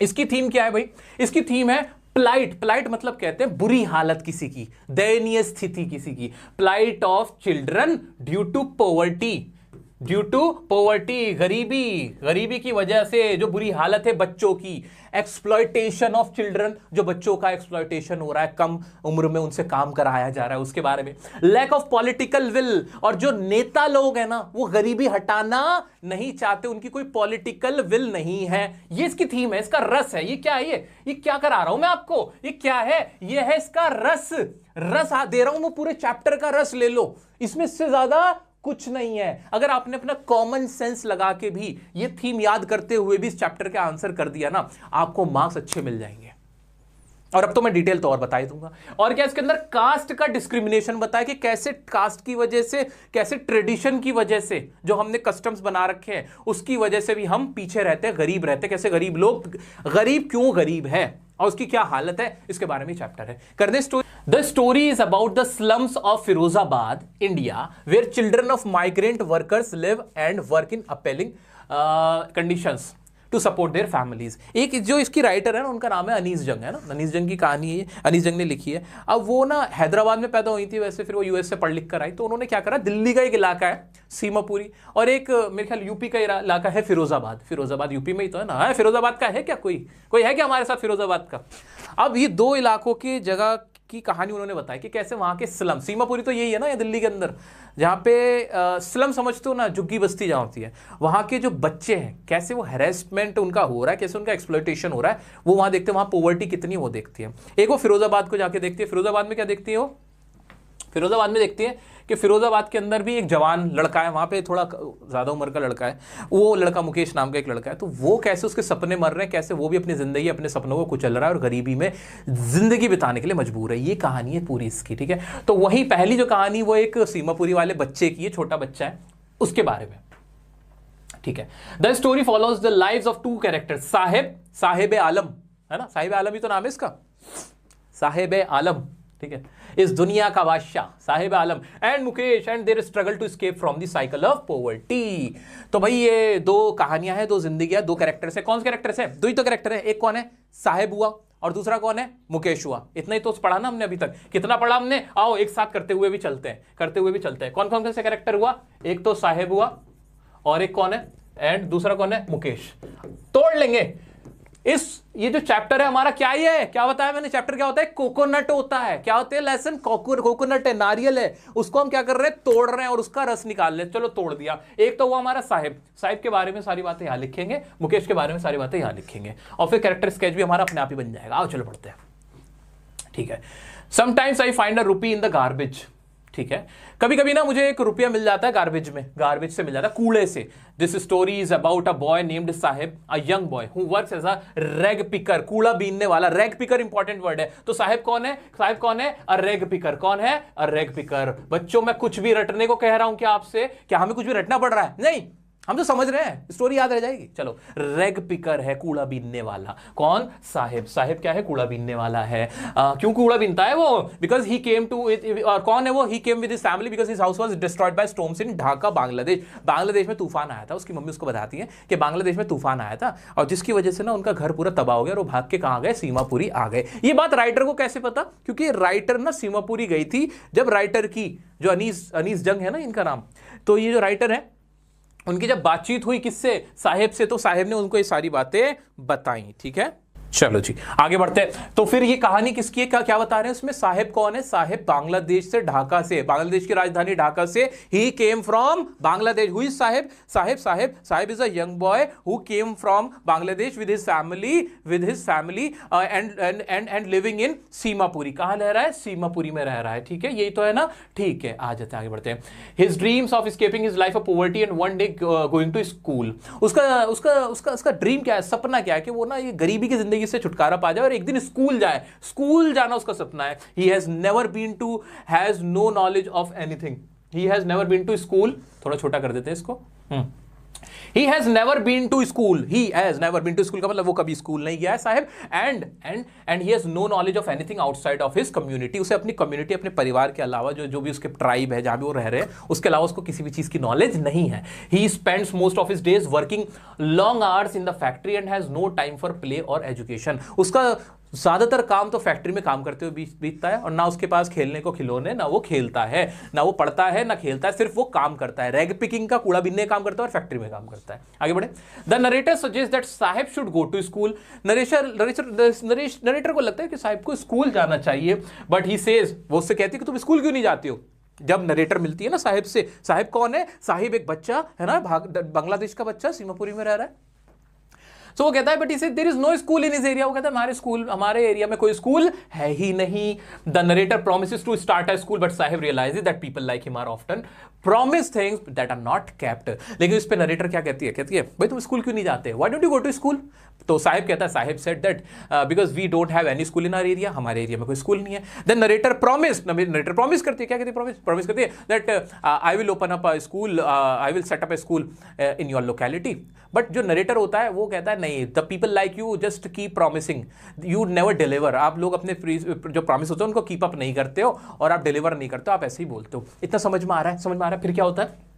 इसकी थीम क्या है भाई? इसकी थीम है प्लाइट। प्लाइट मतलब कहते हैं बुरी हालत किसी की, दयनीय स्थिति किसी की। Plight of children due to poverty, due to poverty, गरीबी, गरीबी की वजह से जो बुरी हालत है बच्चों की। एक्सप्लॉयटेशन ऑफ चिल्ड्रन, जो बच्चों का एक्सप्लॉयटेशन हो रहा है, कम उम्र में उनसे काम कराया जा रहा है, उसके बारे में। लैक ऑफ पॉलिटिकल विल, और जो नेता लोग हैं ना वो गरीबी हटाना नहीं चाहते, उनकी कोई पॉलिटिकल विल नहीं है। ये इसकी थीम है, इसका रस है। ये क्या है? ये क्या करा रहा हूं मैं आपको? ये क्या है? ये है इसका रस। रस दे रहा हूं मैं, पूरे चैप्टर का रस ले लो, इसमें इससे ज्यादा कुछ नहीं है। अगर आपने अपना कॉमन सेंस लगा के भी ये थीम याद करते हुए भी इस चैप्टर का आंसर कर दिया ना, आपको मार्क्स अच्छे मिल जाएंगे। और अब तो मैं डिटेल तो और बता ही दूंगा। और क्या इसके अंदर कास्ट का डिस्क्रिमिनेशन बताया कि कैसे कास्ट की वजह से, कैसे ट्रेडिशन की वजह से, जो हमने कस्टम्स बना रखे हैं उसकी वजह से भी हम पीछे रहते हैं, गरीब रहते हैं। कैसे गरीब लोग, गरीब क्यों गरीब है और उसकी क्या हालत है, इसके बारे में चैप्टर है। करने story. The story is about the slums of Firozabad, India, where children of migrant workers live and work in appalling conditions to support their families. एक जो इसकी राइटर है ना, उनका नाम है अनीस जंग, है ना, अनीस जंग की कहानी है, अनीस जंग ने लिखी है। अब वो ना हैदराबाद में पैदा हुई थी, वैसे फिर वो यूएस से पढ़ लिख कर आई, तो उन्होंने क्या करा, दिल्ली का एक इलाका है सीमापुरी, और एक मेरे ख्याल यूपी का इलाका है फिरोजाबाद। फिरोजाबाद यूपी में ही तो है ना। फिरोजाबाद का है क्या? कोई है क्या हमारे साथ फिरोजाबाद का? अब ये दो इलाकों की जगह की कहानी उन्होंने बताई कि कैसे वहां के स्लम, सीमापुरी तो यही है ना, ये दिल्ली के अंदर, जहां पे स्लम समझते हो ना, झुग्गी बस्ती जहां होती है, वहां के जो बच्चे हैं कैसे वो हैरेसमेंट उनका हो रहा है, कैसे उनका एक्सप्लॉयटेशन हो रहा है, वो वहां देखते हैं। वहां पॉवर्टी कितनी वो देखती है। एक वो फिरोजाबाद को जाके देखती है। फिरोजाबाद में क्या देखती है वो? फिरोजाबाद में देखती है कि फिरोजाबाद के अंदर भी एक जवान लड़का है, वहां पे थोड़ा ज्यादा उम्र का लड़का है, वो लड़का मुकेश नाम का एक लड़का है, तो वो कैसे उसके सपने मर रहे हैं, कैसे वो भी अपनी जिंदगी, अपने सपनों को कुचल रहा है और गरीबी में जिंदगी बिताने के लिए मजबूर है। ये कहानी है पूरी इसकी, ठीक है। तो वही पहली जो कहानी वो एक सीमापुरी वाले बच्चे की है, छोटा बच्चा है, उसके बारे में, ठीक है। The story follows the lives of two characters, Sahib Alam, है ना, साहिब आलम ही तो नाम है इसका, साहिब आलम, ठीक है, इस दुनिया का बादशाह Sahib Alam, and Mukesh, and their struggle to escape from the cycle of poverty. तो भाई ये दो कहानियां हैं, दो जिंदगियां, दो कैरेक्टर्स हैं। कौन से कैरेक्टर्स हैं? दो ही तो कैरेक्टर है। एक कौन है? साहिब हुआ, और दूसरा कौन है? मुकेश हुआ। इतना ही तो पढ़ा ना हमने अभी तक। कितना पढ़ा हमने? आओ एक साथ करते हुए भी चलते हैं। कौन कौन से कैरेक्टर हुआ? एक तो साहिब हुआ, और एक कौन है, एंड दूसरा कौन है? मुकेश। तोड़ लेंगे ये जो चैप्टर है हमारा, क्या ये है, क्या बताया मैंने? चैप्टर क्या होता है? कोकोनट होता है। क्या होते हैं लेसन? कोकोनट है, नारियल है, उसको हम क्या कर रहे हैं? तोड़ रहे हैं और उसका रस निकाल रहे हैं। चलो तोड़ दिया। एक तो वो हमारा साहिब के बारे में सारी बातें यहां लिखेंगे, मुकेश के बारे में सारी बातें यहां लिखेंगे, और फिर कैरेक्टर स्केच भी हमारा अपने आप ही बन जाएगा। आओ चलो पढ़ते हैं, ठीक है। समटाइम्स आई फाइंड अ रूपी इन द गार्बेज, ठीक है। कभी कभी ना मुझे एक रुपया मिल जाता है गार्बेज में, गार्बेज से मिल जाता है, कूड़े से। This story is about a boy named Sahib, a young boy who works as a rag picker, कूड़ा बीनने वाला। रैग पिकर इंपॉर्टेंट वर्ड है। तो साहिब कौन है? साहिब कौन है? अ रैग पिकर। कौन है? अ रैग पिकर। बच्चों मैं कुछ भी रटने को कह रहा हूं क्या आपसे? क्या हमें कुछ भी रटना पड़ रहा है? नहीं, हम तो समझ रहे हैं, स्टोरी याद रह जाएगी। चलो, रैग पिकर है, कूड़ा बीनने वाला। कौन? साहिब क्या है? कूड़ा बीनने वाला है। क्यों कूड़ा बीनता है वो? बिकॉज ही केम टू, और कौन है वो? He came with his family because his house was destroyed by storms in Dhaka, Bangladesh. Bangladesh में तूफान आया था। उसकी मम्मी उसको बताती है कि बांग्लादेश में तूफान आया था, और जिसकी वजह से ना उनका घर पूरा तबाह हो गया, और वो भाग के कहां गए? सीमापुरी आ गए। ये बात राइटर को कैसे पता? क्योंकि राइटर ना सीमापुरी गई थी जब राइटर की, जो अनीस जंग है ना इनका नाम, तो ये जो राइटर है उनकी जब बातचीत हुई किससे? साहिब से, तो साहिब ने उनको ये सारी बातें बताई, ठीक है। चलो जी आगे बढ़ते हैं। तो फिर ये कहानी किसकी है, क्या बता रहे हैं उसमें? साहिब कौन है? साहिब बांग्लादेश से, ढाका से, बांग्लादेश की राजधानी ढाका से। He came from Bangladesh. Who is Sahib? Sahib is a young boy who came from Bangladesh with his family and living in Seemapuri. कहां रह रहा है? सीमापुरी में रह रहा है, ठीक है। यही तो है ना, ठीक है। आ जाते हैं, आगे बढ़ते हैं। His dreams of escaping his life of poverty and one day going to school. उसका ड्रीम क्या है, सपना क्या है? कि वो ना ये गरीबी की जिंदगी से छुटकारा पा जाए और एक दिन स्कूल जाए। स्कूल जाना उसका सपना है। He has no knowledge of anything. He has never been to school. थोड़ा छोटा कर देते हैं इसको। He has never been to school. He has never been to school का मतलब वो कभी स्कूल नहीं गया है साहब. And he has no knowledge of anything outside of his community. उसे अपनी कम्युनिटी, अपने परिवार के अलावा जो भी उसके ट्राइब है जहां भी वो रह रहे हैं उसके अलावा उसको किसी भी चीज की नॉलेज नहीं है. He spends most of his days working long hours in the factory and has no time for play or education. उसका ज्यादातर काम तो फैक्ट्री में काम करते हुए बीतता है और ना उसके पास खेलने को खिलौने, ना वो खेलता है, ना वो पढ़ता है, ना खेलता है, सिर्फ वो काम करता है. रैग पिकिंग का कूड़ा बिनने काम करता है और फैक्ट्री में काम करता है. आगे बढ़े. The narrator suggest that Sahib should go to school. Narrator को लगता है कि साहिब को स्कूल जाना चाहिए, बट ही सेज, वो उससे कहती है कि तुम स्कूल क्यों नहीं जाती हो. जब नरेटर मिलती है ना साहिब से, साहिब कौन है, साहिब एक बच्चा है ना, बांग्लादेश का बच्चा, सीमापुरी में रह रहा है. So वो कहता है बट इसे there is no school in his area. वो कहता है हमारे एरिया में कोई स्कूल है ही नहीं. The narrator promises to start a school but Sahib realizes that people like him are often promise things that are not kept. लेकिन इस पे नरेटर क्या कहती है भाई तुम स्कूल क्यों नहीं जाते, why don't you go to school. तो साहिब कहता है, Sahib said that because we don't have any school in our area, हमारे एरिया में कोई स्कूल नहीं है. देन नरेटर प्रॉमिस करती है, क्या कहती है, प्रॉमिस करती है that I will open up a school, I will set up a school in your locality. But जो नरेटर होता है वो कहता है नहीं, the people like you just keep promising, you never deliver. आप लोग अपने जो प्रॉमिस होते हैं उनको कीप अप नहीं करते हो और आप डिलीवर नहीं करते हो, आप ऐसे ही बोलते हो. इतना समझ में आ रहा है, समझ में आ रहा है. फिर क्या होता है.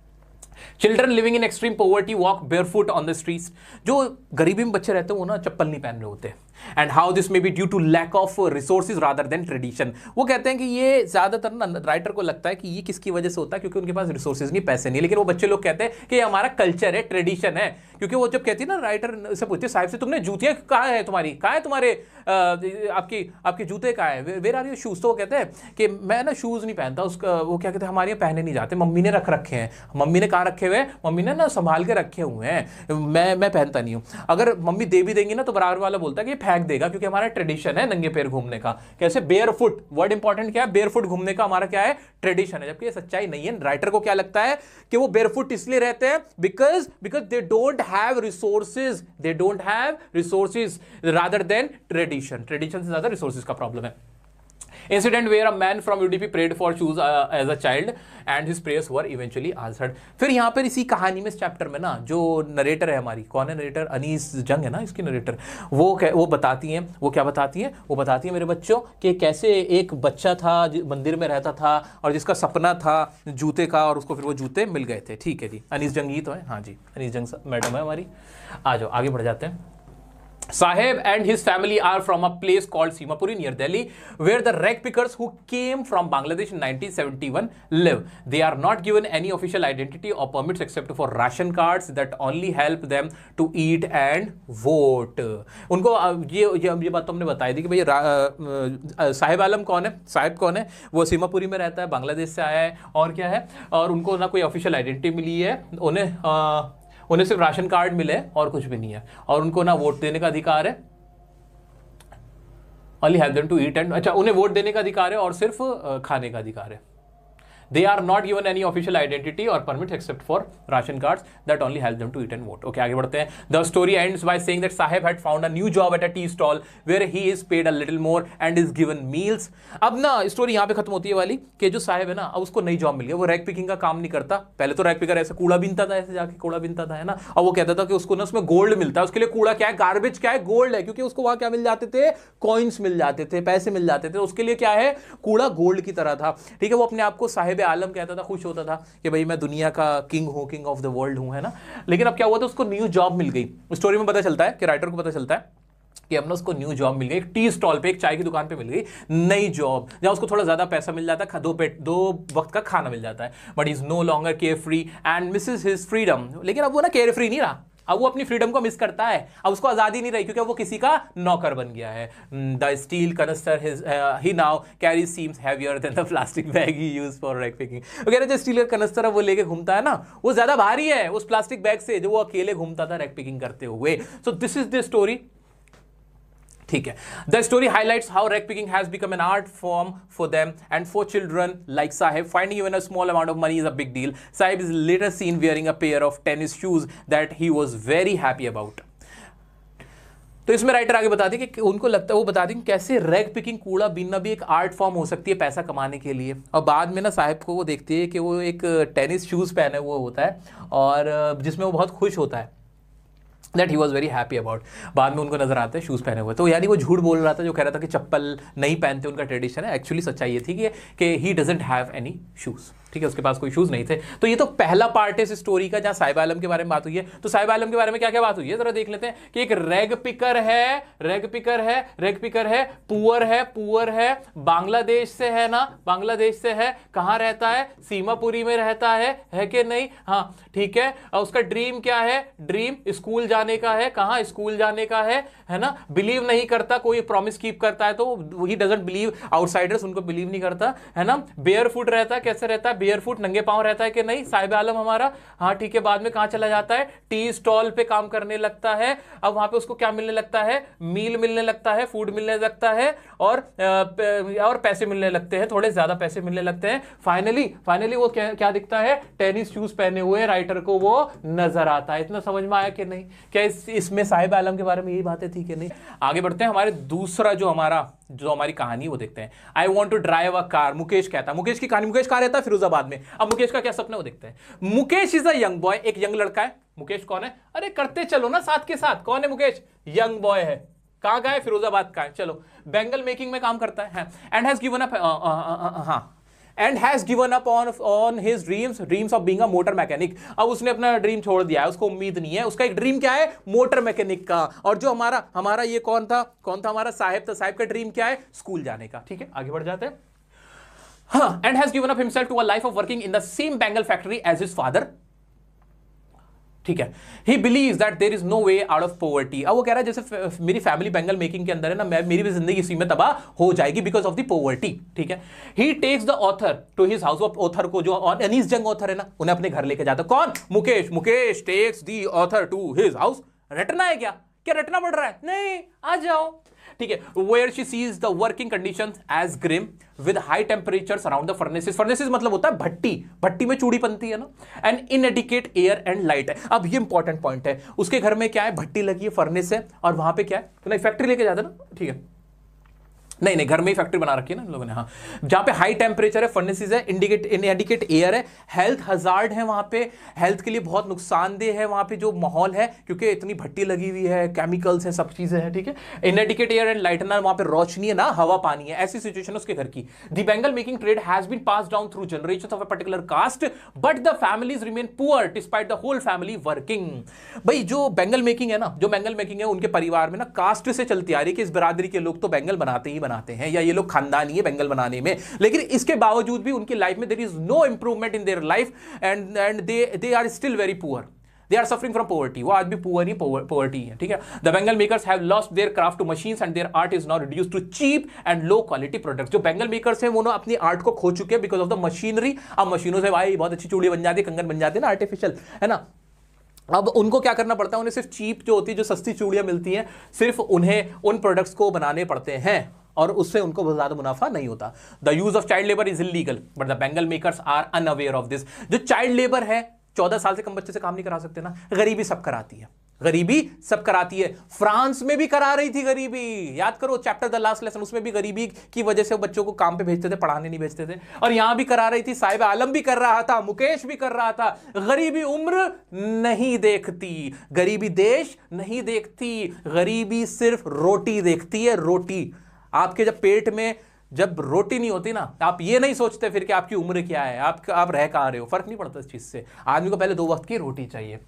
Children living in extreme poverty walk barefoot on the streets. जो गरीबी में बच्चे रहते हैं वो ना चप्पल नहीं पहन रहे होते. And how this may be due to lack of resources rather than tradition. वो कहते हैं कि ये ज्यादातर ना राइटर को लगता है कि ये किसकी वजह से होता है, क्योंकि उनके पास रिसोर्सेज नहीं, पैसे नहीं. लेकिन वो बच्चे लोग कहते हैं कि ये हमारा कल्चर है, ट्रेडिशन है. क्योंकि वो जब कहती है ना, राइटर से पूछती है साहिब से, तुमने जूतियां कहाँ है तुम्हारी, कहाँ है तुम्हारे आपके जूते कहाँ है, वेयर आर योर शूज. तो वो कहते हैं कि मैं ना शूज नहीं पहनता. उसका वो क्या कहते हैं, हमारे यहाँ पहने नहीं जाते, मम्मी ने रख रखे हैं. मम्मी ने कहाँ रखे हुए, मम्मी ने ना संभाल के रखे हुए हैं, मैं पहनता नहीं हूँ. अगर मम्मी दे भी देंगी ना तो बराबर वाला बोलता है कि ये फेंक देगा, क्योंकि हमारा ट्रेडिशन है नंगे पैर घूमने का. कैसे, बेयर फुट. वर्ड इंपॉर्टेंट क्या है, बेयर फुट घूमने का हमारा क्या है, ट्रेडिशन है. जबकि ये सच्चाई नहीं है. राइटर को क्या लगता है कि वो बेयर फुट इसलिए रहते हैं because they don't have resources rather than tradition. Tradition से ज्यादा रिसोर्सेज का प्रॉब्लम है. Incident where a man from UDP prayed for shoes as a child and his prayers were eventually answered. फिर यहाँ पर इसी कहानी में, इस चैप्टर में ना, जो नरेटर है हमारी, कौन है नरेटर, अनीस जंग है ना इसकी नरेटर. वो बताती हैं, वो क्या बताती हैं, वो बताती हैं मेरे बच्चों कि कैसे एक बच्चा था मंदिर में रहता था और जिसका सपना था जूते का, और उसको फिर वो जूते मिल गए थे. ठीक है जी, अनीस जंग ही तो है. हाँ जी, अनीस जंग मैडम है हमारी. आ जाओ आगे बढ़ जाते हैं. Sahib and his family are from a place called Simapuri near Delhi, where the rag pickers who came from Bangladesh in 1971 live. They are not given any official identity or permits except for ration cards that only help them to eat and vote. उनको ये बात तो हमने बताई थी कि भाई साहिब आलम कौन है, साहिब कौन है, वो सीमापुरी में रहता है, बांग्लादेश से आया है, और क्या है, और उनको ना कोई ऑफिशियल आइडेंटिटी मिली है, उन्हें सिर्फ राशन कार्ड मिले और कुछ भी नहीं है, और उनको ना वोट देने का अधिकार है, only help them to eat and, अच्छा उन्हें वोट देने का अधिकार है और सिर्फ खाने का अधिकार है. They are not given any official identity or permits except for ration cards that only help them to eat and vote. Okay, आगे बढ़ते हैं. The story ends by saying that Sahib had found a new job at a tea stall where he is paid a little more and is given meals. अब ना story यहाँ पे खत्म होती है वाली कि जो साहिब है ना, अब उसको नई जॉब मिल गया. वो रैग पिकिंग का काम नहीं करता. पहले तो रैग पिकर ऐसे कूड़ा बीनता था, ऐसे जाके कूड़ा बीनता था, है ना. और वो कहता था कि उसको ना उसमें गोल्ड मिलता है. उसके लिए कूड़ा क्या है, गार्बेज क्या है, गोल्ड है. क्योंकि उसको वहां क्या मिल जाते थे, कॉइन्स मिल जाते थे, पैसे मिल जाते थे. उसके लिए क्या है, कूड़ा गोल्ड की तरह था. ठीक है, वो अपने आप को साहिब आलम कहता था, खुश होता था कि भाई मैं दुनिया का किंग हूं, किंग ऑफ द वर्ल्ड हूं, है ना. लेकिन अब क्या हुआ था, उसको न्यू जॉब मिल गई. स्टोरी में पता चलता है कि राइटर को पता चलता है कि अब ना उसको न्यू जॉब मिल गई. एक टी स्टॉल पे, एक चाय की दुकान पे मिल गई नई जॉब, जहां उसको थोड़ा ज्यादा पैसा मिल जाता है, दो वक्त का खाना मिल जाता है. But is no longer carefree and misses his freedom. लेकिन अब वो ना केयर फ्री नहीं रहा, अब वो अपनी फ्रीडम को मिस करता है. अब उसको आजादी नहीं रही, क्योंकि अब वो किसी का नौकर बन गया है. The steel canister he now carries seems heavier than the plastic bag he used for rag picking. वो कह रहे जो स्टील का कनस्टर वो लेके घूमता है ना, वो ज्यादा भारी है उस प्लास्टिक बैग से जो वो अकेले घूमता था रैग पिकिंग करते हुए. So this is the story. ठीक है, the story highlights how rag picking has become an art form for them and for children like Sahib. Finding even a small amount of money is a big deal. Sahib is later seen wearing a pair of tennis shoes that he was very happy about. तो इसमें writer आगे बताते हैं कि उनको लगता है, वो बताते हैं कैसे रैग पिकिंग, कूड़ा बीनना भी एक आर्ट फॉर्म हो सकती है पैसा कमाने के लिए। और बाद में ना साहब को वो देखती है कि वो एक टेनिस शूज पहने हुआ होता है और जिसमें वो बहुत खुश होता है, that he was very happy about. बाद में उनको नजर आते हैं शूज़ पहने हुए, तो यानी वो झूठ बोल रहा था जो कह रहा था कि चप्पल नहीं पहनते, उनका ट्रेडिशन है। एक्चुअली सच्चाई ये थी कि he doesn't have any shoes, ठीक है, उसके पास कोई शूज़ नहीं थे। तो ये तो पहला पार्ट है इस स्टोरी का जहाँ साहिब आलम के बारे में बात हुई है। तो साहिब आलम के बारे में क्या क्या बात हुई है जरा देख लेते हैं कि एक रैग पिकर है, पुअर है, बांग्लादेश से है ना, बांग्लादेश से है, कहाँ रहता है, सीमापुरी में रहता है कि नहीं, हाँ ठीक है। और उसका ड्रीम क्या है, ड्रीम स्कूल जाने का है, कहाँ स्कूल जाने का है ना। बिलीव नहीं करता, कोई प्रॉमिस कीप करता है तो ही डजंट बिलीव, आउटसाइडर्स उनको बिलीव नहीं करता, है ना। बेयर फुट रहता है, कैसे रहता है, बेयर फुट नंगे पांव रहता है कि नहीं साहिब आलम हमारा, हाँ ठीक है। बाद में कहां चला जाता है, टी स्टॉल पे काम करने लगता है। अब वहां पे उसको क्या मिलने लगता है, मील मिलने लगता है, फूड मिलने लगता है और पैसे मिलने लगते हैं, थोड़े ज्यादा पैसे मिलने लगते हैं। फाइनली वो क्या दिखता है, टेनिस शूज पहने हुए राइटर को वो नजर आता है। इतना समझ में आया कि नहीं, क्या इसमें साहिब आलम के बारे में यही बातें थी कि नहीं। आगे बढ़ते हैं, हमारे दूसरा जो हमारी कहानी वो देखते हैं। I want to drive a car, Mukesh कहता है, मुकेश की कहानी, मुकेश कहाँ रहता है, फिरोजाबाद में। अब मुकेश का क्या सपना वो देखते हैं। Mukesh is a young boy, एक यंग लड़का है। मुकेश कौन है, अरे करते चलो ना साथ के साथ, कौन है मुकेश, यंग बॉय है, कहां का है, फिरोजाबाद का है, चलो बेंगल मेकिंग में काम करता है। And has given up and has given up on his dreams of being a motor mechanic। अब उसने अपना ड्रीम छोड़ दिया है, उसको उम्मीद नहीं है। उसका एक ड्रीम क्या है, मोटर मैकेनिक का। और जो हमारा ये कौन था हमारा साहिब था, साहिब का ड्रीम क्या है, स्कूल जाने का। ठीक है, आगे बढ़ जाते हैं। हाँ, and has given up himself to a life of working in the same Bengal factory as his father। ठीक है, he believes that there is no way out of poverty. अब वो कह रहा है जैसे मेरी फैमिली बेंगल मेकिंग के अंदर है ना, मेरी भी जिंदगी इसी में तबाह हो जाएगी बिकॉज ऑफ द पॉवर्टी। ठीक है, he takes the author to his house. Author को, जो अनीस जंग ऑथर है ना, उन्हें अपने घर लेके जाता। कौन, Mukesh takes the author to his house. रटना है क्या रटना पड़ रहा है, नहीं आ जाओ। ठीक है, where she sees the working conditions as grim with high temperatures around the furnaces. Furnaces मतलब होता है भट्टी में चूड़ी बनती है ना। And inadequate air and light है। अब ये इंपॉर्टेंट पॉइंट है, उसके घर में क्या है, भट्टी लगी है, फर्नेस है, और वहां पे क्या है, तो नहीं फैक्ट्री लेके जाते ना, ठीक है, नहीं घर में ही फैक्ट्री बना रखी है ना इन लोगों ने। हाँ, जहां पे हाई टेम्परेचर है, फर्नेसेस है, इनएडिकेट एयर है, हेल्थ हजार्ड है वहां पे, हेल्थ के लिए बहुत नुकसानदेह है वहां पे जो माहौल है, क्योंकि इतनी भट्टी लगी हुई है, केमिकल्स है, सब चीजें हैं। ठीक है, इनएडिकेट एयर एंड लाइट, ना वहां पे रोशनी है ना हवा पानी है, ऐसी सिचुएशन उसके घर की। The bangle making trade has been pass down through generations of a particular caste, but the families remain poor despite the whole family working. भाई जो बेंगल मेकिंग है ना, उनके परिवार में ना कास्ट से चलती आ रही है कि इस बिरादरी के लोग तो बेंगल बनाते हैं, या ये लोग खानदानी है बेंगल बनाने में। लेकिन इसके बावजूद भी उनकी लाइफ में there is no improvement in their life and they are still very poor. They are suffering from poverty। वो आज भी पुअर ही poverty है। ठीक है, the Bengal makers have lost their craft to machines and their art is now reduced to cheap and low quality products। जो Bengal makers हैं वो ना अपनी आर्ट को खो चुके हैं बिकॉज ऑफ द मशीनरी। अब मशीनों से भाई बहुत अच्छी चूड़ी बन जाती है, कंगन बन जाते हैं ना, आर्टिफिशियल, है ना। अब उनको क्या करना पड़ता है, उन्हें सिर्फ चीप जो होती है, जो सस्ती चूड़ियां मिलती हैं, सिर्फ उन्हें उन प्रोडक्ट्स को बनाने पड़ते हैं और उससे उनको बहुत ज्यादा मुनाफा नहीं होता। The use of child labour is illegal but the bangle makers are unaware of this. जो चाइल्ड लेबर है, 14 साल से कम बच्चे से काम नहीं करा सकते ना, गरीबी सब कराती है। फ्रांस में भी करा रही थी गरीबी, याद करो चैप्टर द लास्ट लेसन, उसमें भी गरीबी की वजह से बच्चों को काम पे भेजते थे, पढ़ाने नहीं भेजते थे। और यहां भी करा रही थी, साहिब आलम भी कर रहा था, मुकेश भी कर रहा था। गरीबी उम्र नहीं देखती, गरीबी देश नहीं देखती, गरीबी सिर्फ रोटी देखती है, रोटी। आपके जब पेट में जब रोटी नहीं होती ना, आप ये नहीं सोचते फिर कि आपकी उम्र क्या है, आप रह कहां रहे हो, फर्क नहीं पड़ता इस चीज से। आदमी को पहले 2 वक्त की रोटी चाहिए।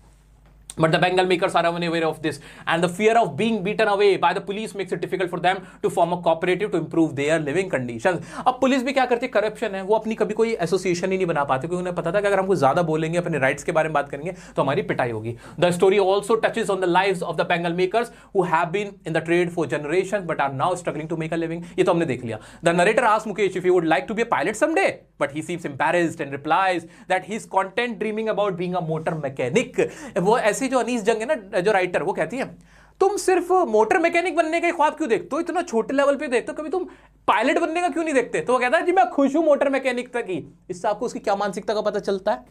But the Bengal makers are unaware of this, and the fear of being beaten away by the police makes it difficult for them to form a cooperative to improve their living conditions। अब police भी क्या करती है, corruption है, वो अपनी कभी कोई एसोसिएशन ही नहीं बना पाते, क्योंकि उन्हें पता था कि अगर हमको ज्यादा बोलेंगे, अपने राइट्स के बारे में बात करेंगे तो हमारी पिटाई होगी। The story also touches on the lives of the Bengal makers who have been in the trade for generations but are now struggling to make a living। ये तो हमने देख लिया। The narrator asks Mukesh if he would like to be a pilot someday, but he seems embarrassed and replies that he is content dreaming about being a motor mechanic। वो ऐसे जो अनीस जंग है ना, जो राइटर, वो कहती है तुम सिर्फ मोटर मैकेनिक बनने के ख्वाब क्यों देखते हो, इतना छोटे लेवल पे देखते हो, कभी तुम पायलट बनने का क्यों नहीं देखते। तो वो कहता है जी मैं खुश हूं मोटर मैकेनिक तक ही। इससे आपको उसकी क्या मानसिकता का पता चलता है,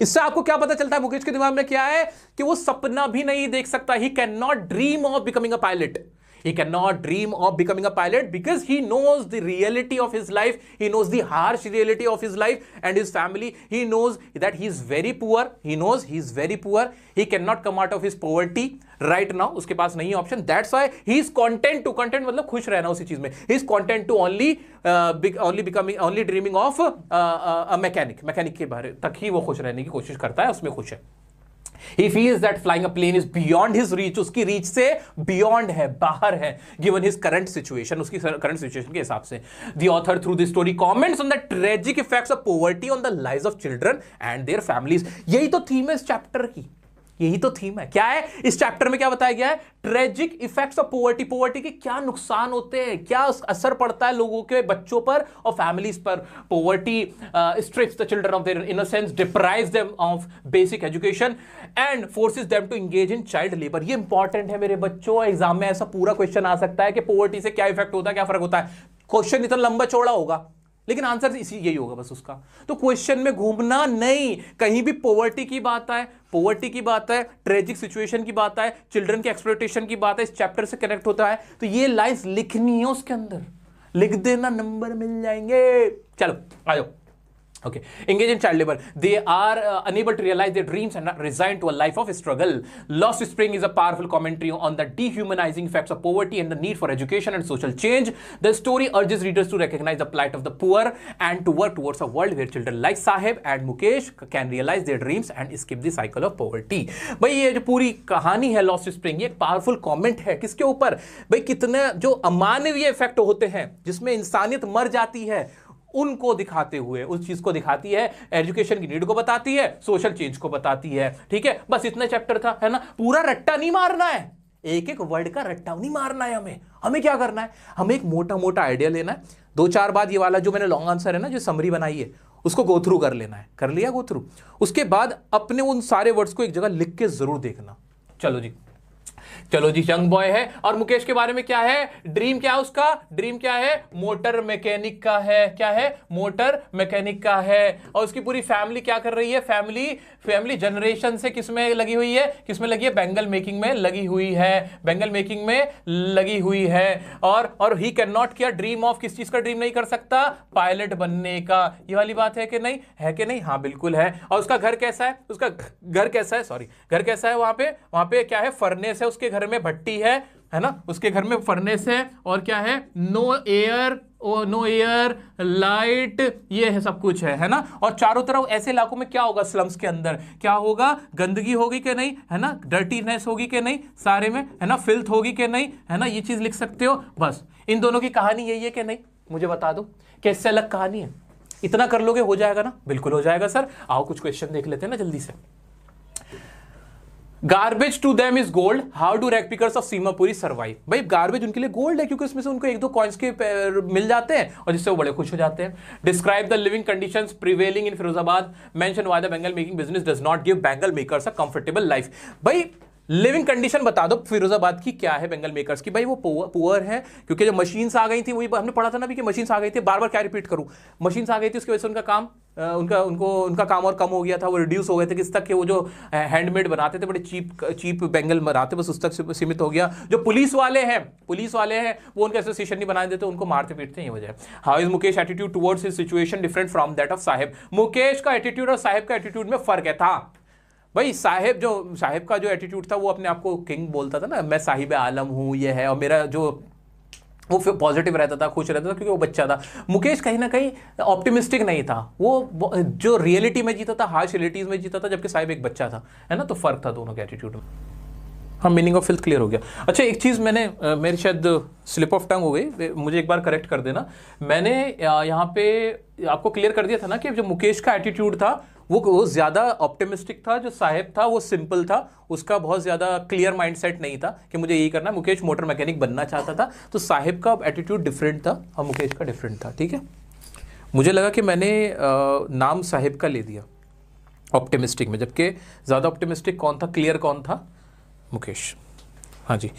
इससे आपको क्या पता चलता है मुकेश के दिमाग में क्या है कि वो सपना भी नहीं देख सकता. He can not dream of becoming a pilot. He cannot dream of becoming a pilot because he knows the reality of his life. He knows the harsh reality of his life and his family. He knows that he is very poor. He knows he is very poor. He cannot come out of his poverty right now. उसके पास नहीं है option. That's why he is content to, content मतलब खुश रहना उसी चीज में. He is content to only dreaming of a mechanic. Mechanic के बारे तक ही वो खुश रहने की कोशिश करता है, उसमें खुश है. He feels that flying a plane is beyond his reach. उसकी रीच से beyond है, बाहर है, given his current situation, उसकी current situation के हिसाब से. The author through this story comments on the tragic effects of poverty on the lives of children and their families. यही तो थीम है इस चैप्टर की. यही तो थीम है. क्या है इस चैप्टर में, क्या बताया गया है? Tragic effects of poverty. Poverty के क्या नुकसान होते हैं, क्या असर पड़ता है लोगों के बच्चों पर और फैमिलीज पर. Poverty strips the children of their innocence, deprives them of basic education and forces them to engage in child labour. ये इंपॉर्टेंट है मेरे बच्चों. एग्जाम में ऐसा पूरा क्वेश्चन आ सकता है कि पोवर्टी से क्या इफेक्ट होता है, क्या फर्क होता है. क्वेश्चन इतना लंबा चौड़ा होगा लेकिन आंसर इसी यही होगा बस उसका. तो क्वेश्चन में घूमना नहीं. कहीं भी पॉवर्टी की बात है, पॉवर्टी की बात है, ट्रेजिक सिचुएशन की बात है, चिल्ड्रन की एक्सप्लॉयटेशन की बात है, इस चैप्टर से कनेक्ट होता है, तो ये लाइंस लिखनी है उसके अंदर. लिख देना, नंबर मिल जाएंगे. चलो आ जाओ. Okay. Engage in child labor. They are unable to realize their dreams and are resigned to a life of struggle. Lost Spring is a powerful commentary on the dehumanizing effects of poverty and the need for education and social change. The story urges readers to recognize the plight of the poor and to work towards a world where children like Sahib and Mukesh can realize their dreams and escape the cycle of poverty. भाई ये जो पूरी कहानी है lost spring, ये एक powerful comment है. किसके ऊपर? भाई कितने जो अमानवीय इफेक्ट होते हैं जिसमें इंसानियत मर जाती है, उनको दिखाते हुए उस चीज को दिखाती है. एजुकेशन की नीड को बताती है, सोशल चेंज को बताती है. ठीक है, बस इतना चैप्टर था, है ना. पूरा रट्टा नहीं मारना है, एक एक वर्ड का रट्टा नहीं मारना है. हमें क्या करना है, हमें एक मोटा मोटा आइडिया लेना है. 2-4 बार ये वाला जो मैंने लॉन्ग आंसर है ना, जो समरी बनाई है, उसको गो थ्रू कर लेना है. कर लिया गो थ्रू, उसके बाद अपने उन सारे वर्ड्स को एक जगह लिख के जरूर देखना. चलो जी, चलो जी. यंग बॉय है और मुकेश के बारे में क्या है? ड्रीम क्या है उसका? ड्रीम क्या है? मोटर मैकेनिक का है. क्या है? मोटर मैकेनिक का है. और उसकी पूरी फैमिली क्या कर रही है? फैमिली जनरेशन से किसमें लगी हुई है? किसमें लगी है? बेंगल मेकिंग में लगी हुई है. बेंगल मेकिंग में लगी हुई है. और ही कैन नॉट किया ड्रीम ऑफ, किस चीज का ड्रीम नहीं कर सकता? पायलट बनने का. ये वाली बात है कि नहीं? है कि नहीं? हाँ बिल्कुल है. और उसका घर कैसा है? उसका घर कैसा है? सॉरी, घर कैसा है? वहां पे क्या है? फर्नेस है. उसके घर में भट्टी है ना. उसके घर में फर्नेस है. और क्या है? नो एयर लाइट, ये है सब कुछ है ना. और चारों तरफ ऐसे इलाकों में क्या होगा? स्लम्स के अंदर क्या होगा? गंदगी होगी कि नहीं, है ना. डर्टीनेस होगी कि नहीं सारे में, है ना. फिल्थ होगी कि नहीं, है ना. ये चीज लिख सकते हो. बस इन दोनों की कहानी यही है कि नहीं, मुझे बता दो. कैसे अलग कहानी है? इतना कर लोगे हो जाएगा ना? बिल्कुल हो जाएगा सर. आओ कुछ क्वेश्चन देख लेते हैं ना जल्दी से. Garbage to them is gold, how do rag pickers of Seemapuri survive. भाई गार्बेज उनके लिए गोल्ड है क्योंकि उसमें से उनको 1-2 कॉइन्स के मिल जाते हैं और जिससे वो बड़े खुश हो जाते हैं. Describe the living conditions prevailing in Firozabad. Mention why the bangle making business does not give Bengal makers a comfortable life. भाई लिविंग कंडीशन बता दो फिरोजाबाद की क्या है बेंगल मेकर्स की. भाई वो पुअर है क्योंकि जब मशीन्स आ गई थी, वही हमने पढ़ा था ना भी कि मशीन्स आ गई थी. बार बार क्या रिपीट करूं, मशीन्स आ गई थी उसकी वजह से उनका काम उनका काम और कम हो गया था. वो रिड्यूस हो गए थे किस तक के, वो जो हैंडमेड बनाते थे बड़े चीप बेंगल बनाते, बस उस तक सीमित हो गया. जो पुलिस वाले हैं वो उनका एसोसिएशन नहीं बनाने देते, उनको मारते पीटते हैं. ये वजह. How is Mukesh attitude towards his situation different from that of Sahib. Mukesh का एटीट्यूड और साहिब का एटीट्यूड में फर्क है था. भाई साहिब का जो एटीट्यूड था वो अपने आप को किंग बोलता था ना, मैं साहिब आलम हूं, ये है. और मेरा जो वो पॉजिटिव रहता था, खुश रहता था क्योंकि वो बच्चा था. मुकेश कहीं ना कहीं ऑप्टिमिस्टिक नहीं था. वो जो रियलिटी में जीता था, हार्श रियलिटीज में जीता था, जबकि साहिब एक बच्चा था, है ना. तो फर्क था दोनों के एटीट्यूड में. हाँ, मीनिंग ऑफ फिल्थ क्लियर हो गया. अच्छा, एक चीज़ मैंने मेरी शायद स्लिप ऑफ टंग हो गई, मुझे एक बार करेक्ट कर देना. मैंने यहाँ पे आपको क्लियर कर दिया था ना कि जो मुकेश का एटीट्यूड था वो ज़्यादा ऑप्टिमिस्टिक था. जो साहिब था वो सिंपल था, उसका बहुत ज़्यादा क्लियर माइंडसेट नहीं था कि मुझे यही करना है. मुकेश मोटर मैकेनिक बनना चाहता था, तो साहिब का एटीट्यूड डिफरेंट था और मुकेश का डिफरेंट था. ठीक है, मुझे लगा कि मैंने नाम साहिब का ले दिया ऑप्टिमिस्टिक में, जबकि ज़्यादा ऑप्टिमिस्टिक कौन था, क्लियर कौन था? मुकेश. हाँ जी.